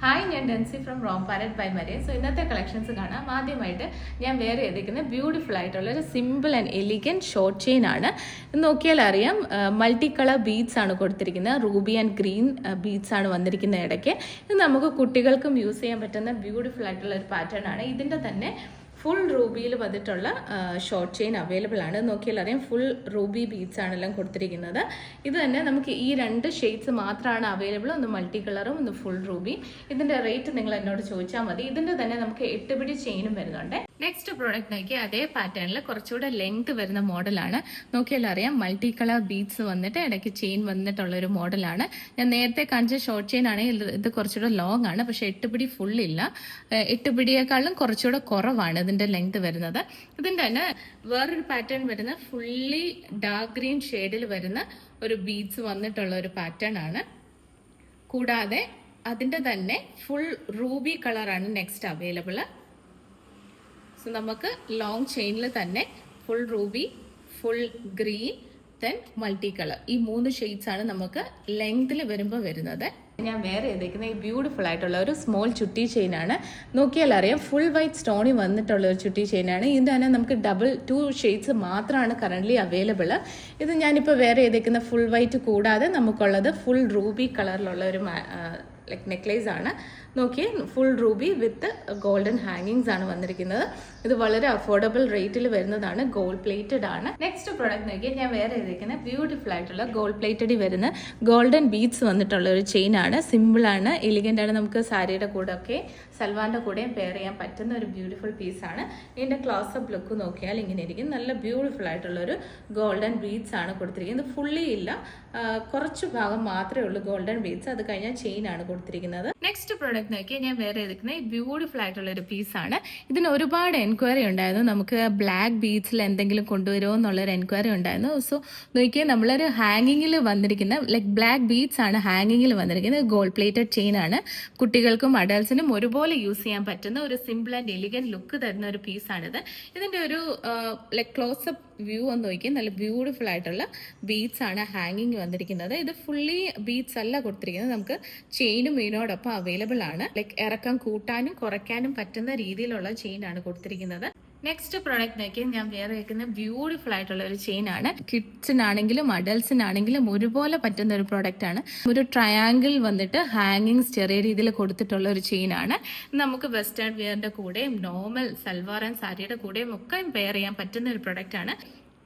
Hi, ഞാൻ Densy from Rome parrot by Maria. So ഇന്നത്തെ collections കാണാം. ആദ്യമായിട്ട് ഞാൻ വേറെ ചെയ്തിരിക്കുന്ന ബ്യൂട്ടിഫുൾ ആയിട്ടുള്ള ഒരു simple and elegant short chain ആണ്. നോക്കിയാൽ അറിയാം, മൾട്ടി കളർ ബീഡ്സ് ആണ് കൊടുത്തിരിക്കുന്നത്. റൂബി ആൻഡ് ഗ്രീൻ ബീഡ്സ് ആണ് വന്നിരിക്കുന്ന ഇടയ്ക്ക്. ഇത് നമുക്ക് കുട്ടികൾക്കും യൂസ് ചെയ്യാൻ പറ്റുന്ന ബ്യൂട്ടിഫുൾ ആയിട്ടുള്ള ഒരു പാറ്റേൺ ആണ്. ഇതിൻ്റെ തന്നെ ഫുൾ റൂബിയിൽ വന്നിട്ടുള്ള ഷോർട്ട് ചെയിൻ അവൈലബിൾ ആണ്. നോക്കിയാൽ അറിയാം, ഫുൾ റൂബി ബീഡ്സ് ആണെല്ലാം കൊടുത്തിരിക്കുന്നത്. ഇത് തന്നെ നമുക്ക് ഈ രണ്ട് ഷെയ്ഡ്സ് മാത്രമാണ് അവൈലബിൾ, ഒന്ന് മൾട്ടി കളറും ഒന്ന് ഫുൾ റൂബി. ഇതിൻ്റെ റേറ്റ് നിങ്ങൾ എന്നോട് ചോദിച്ചാൽ മതി. ഇതിൻ്റെ തന്നെ നമുക്ക് 8 പിടി ചെയിനും വരുന്നുണ്ട്. നെക്സ്റ്റ് പ്രോഡക്റ്റ് നോക്കി അതേ പാറ്റേണിൽ കുറച്ചുകൂടെ ലെങ്ത് വരുന്ന മോഡലാണ്. നോക്കിയാൽ അറിയാം, മൾട്ടി കളർ ബീഡ്സ് വന്നിട്ട് ഇടയ്ക്ക് ചെയിൻ വന്നിട്ടുള്ള ഒരു മോഡലാണ്. ഞാൻ നേരത്തെ കാണിച്ച ഷോർട്ട് ചെയിൻ ആണെങ്കിൽ ഇത് കുറച്ചുകൂടെ ലോങ് ആണ്, പക്ഷെ 8 പിടി ഫുൾ ഇല്ല. 8 പിടിയേക്കാളും കുറച്ചുകൂടെ കുറവാണ് ഇതിന്റെ ലെങ്ത് വരുന്നത്. ഇതിന്റെ തന്നെ വേറൊരു പാറ്റേൺ വരുന്ന ഫുള്ളി ഡാർക്ക് ഗ്രീൻ ഷെയ്ഡിൽ വരുന്ന ഒരു ബീഡ്സ് വന്നിട്ടുള്ള ഒരു പാറ്റേൺ ആണ്. കൂടാതെ അതിന്റെ തന്നെ ഫുൾ റൂബി കളറാണ് നെക്സ്റ്റ് അവൈലബിൾ. സോ നമുക്ക് ലോങ് ചെയിനിൽ തന്നെ full Ruby, full green, then multi colour, ഈ 3 ഷെയ്ഡ്സ് ആണ് നമുക്ക് ലെങ്തിൽ വരുമ്പോൾ വരുന്നത്. ഞാൻ വേറെ ചെയ്തേക്കുന്ന ഈ ബ്യൂട്ടിഫുൾ ആയിട്ടുള്ള ഒരു സ്മോൾ ചുട്ടി ചെയിൻ ആണ്. നോക്കിയാൽ അറിയാം, ഫുൾ വൈറ്റ് സ്റ്റോണി വന്നിട്ടുള്ള ഒരു ചുട്ടി ചെയിൻ ആണ്. ഇതിൻ്റെ തന്നെ നമുക്ക് 2 ഷെയ്ഡ്സ് മാത്രമാണ് കറൻ്റ്ലി അവൈലബിൾ. ഇത് ഞാനിപ്പോൾ വേറെ ചെയ്തേക്കുന്ന ഫുൾ വൈറ്റ് കൂടാതെ നമുക്കുള്ളത് ഫുൾ റൂബി കളറിലുള്ള ഒരു ലൈക്ക് നെക്ലേസ് ആണ്. നോക്കിയേ, ഫുൾ റൂബി വിത്ത് ഗോൾഡൻ ഹാങ്ങിങ്സ് ആണ് വന്നിരിക്കുന്നത്. ഇത് വളരെ അഫോർഡബിൾ റേറ്റിൽ വരുന്നതാണ്, ഗോൾഡ് പ്ലേറ്റഡ് ആണ്. നെക്സ്റ്റ് പ്രോഡക്റ്റ് നോക്കിയാൽ ഞാൻ വേറെ ചെയ്തിരിക്കുന്ന ബ്യൂട്ടിഫുൾ ആയിട്ടുള്ള ഗോൾഡ് പ്ലേറ്റഡിൽ വരുന്ന ഗോൾഡൻ ബീഡ്സ് വന്നിട്ടുള്ള ഒരു ചെയിൻ ആണ്. സിമ്പിൾ ആണ്, എലിഗൻ്റ് ആണ്. നമുക്ക് സാരിയുടെ കൂടെ ഒക്കെ സൽവാറിൻ്റെ കൂടെയും പെയർ ചെയ്യാൻ പറ്റുന്ന ഒരു ബ്യൂട്ടിഫുൾ പീസാണ്. ഇതിൻ്റെ ക്ലോസപ്പ് ലുക്ക് നോക്കിയാൽ ഇങ്ങനെ ഇരിക്കും. നല്ല ബ്യൂട്ടിഫുൾ ആയിട്ടുള്ള ഒരു ഗോൾഡൻ ബീഡ്സ് ആണ് കൊടുത്തിരിക്കുന്നത്. ഫുള്ളി ഇല്ല, കുറച്ച് ഭാഗം മാത്രമേ ഉള്ളൂ ഗോൾഡൻ ബീഡ്സ്. അത് കഴിഞ്ഞാൽ ചെയിൻ ആണ് കൊടുത്തിരിക്കുന്നത്. നെക്സ്റ്റ് പ്രോഡക്റ്റ് നോക്കിയാൽ ഞാൻ വേറെ എടുക്കുന്ന ഈ ബ്യൂട്ടിഫുൾ ആയിട്ടുള്ള ഒരു പീസാണ്. ഇതിന് ഒരുപാട് എൻക്വയറി ഉണ്ടായിരുന്നു, നമുക്ക് ബ്ലാക്ക് ബീഡ്സിൽ എന്തെങ്കിലും കൊണ്ടുവരുമോ എന്നുള്ളൊരു എൻക്വയറി ഉണ്ടായിരുന്നു. സോ നോക്കിയാൽ നമ്മളൊരു ഹാങ്ങിങ്ങിൽ വന്നിരിക്കുന്ന ലൈക്ക് ബ്ലാക്ക് ബീഡ്സ് ആണ് ഹാങ്ങിങ്ങിൽ വന്നിരിക്കുന്നത്. ഗോൾഡ് പ്ലേറ്റഡ് ചെയിൻ ആണ്. കുട്ടികൾക്കും അഡൽസിനും ഒരുപോലെ യൂസ് ചെയ്യാൻ പറ്റുന്ന ഒരു സിമ്പിൾ ആൻഡ് എലിഗന്റ് ലുക്ക് തരുന്ന ഒരു പീസാണിത്. ഇതിന്റെ ഒരു ലൈക്ക് ക്ലോസപ്പ് വ്യൂ ഒന്ന് നോക്കിയാൽ നല്ല ബ്യൂട്ടിഫുൾ ആയിട്ടുള്ള ബീഡ്സ് ആണ് ഹാങ്ങിങ് വന്നിരിക്കുന്നത്. ഇത് ഫുള്ളി ബീഡ്സ് അല്ല കൊടുത്തിരിക്കുന്നത്, നമുക്ക് ചെയിനും ഇതിനോടൊപ്പം അവൈലബിൾ ആണ്. ലൈക്ക് ഇറക്കം കൂട്ടാനും കുറയ്ക്കാനും പറ്റുന്ന രീതിയിലുള്ള ചെയിൻ ആണ് കൊടുത്തിരിക്കുന്നത്. നെക്സ്റ്റ് പ്രോഡക്റ്റ് നോക്കിയാൽ ഞാൻ വേറെ വെക്കുന്ന ബ്യൂട്ടിഫുൾ ആയിട്ടുള്ള ഒരു ചെയിൻ ആണ്. കിഡ്സിനാണെങ്കിലും അഡൽസിനാണെങ്കിലും ഒരുപോലെ പറ്റുന്ന ഒരു പ്രോഡക്റ്റ് ആണ്. ഒരു ട്രയാങ്കിൾ വന്നിട്ട് ഹാങ്ങിങ്സ് ചെറിയ രീതിയിൽ കൊടുത്തിട്ടുള്ള ഒരു ചെയിൻ ആണ്. നമുക്ക് വെസ്റ്റേൺ വെയറിന്റെ കൂടെയും നോർമൽ സൽവാർ ആൻഡ് സാരിയുടെ കൂടെയും ഒക്കെ പെയർ ചെയ്യാൻ പറ്റുന്ന ഒരു പ്രോഡക്റ്റ് ആണ്.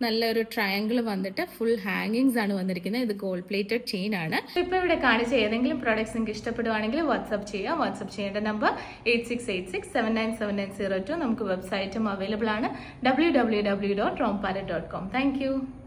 നല്ലൊരു ട്രയാങ്കിൾ വന്നിട്ട് ഫുൾ ഹാങ്ങിങ്സ് ആണ് വന്നിരിക്കുന്നത്. ഇത് ഗോൾഡ് പ്ലേറ്റഡ് ചെയിൻ ആണ്. ഇപ്പോൾ ഇവിടെ കാണിച്ച ഏതെങ്കിലും പ്രോഡക്ട്സ് നിങ്ങൾക്ക് ഇഷ്ടപ്പെടുവാണെങ്കിൽ വാട്സ്ആപ്പ് ചെയ്യാം. വാട്സ്ആപ്പ് ചെയ്യേണ്ട നമ്പർ 8686797902. നമുക്ക് വെബ്സൈറ്റും അവൈലബിൾ ആണ്, www.romparet.com. Thank you.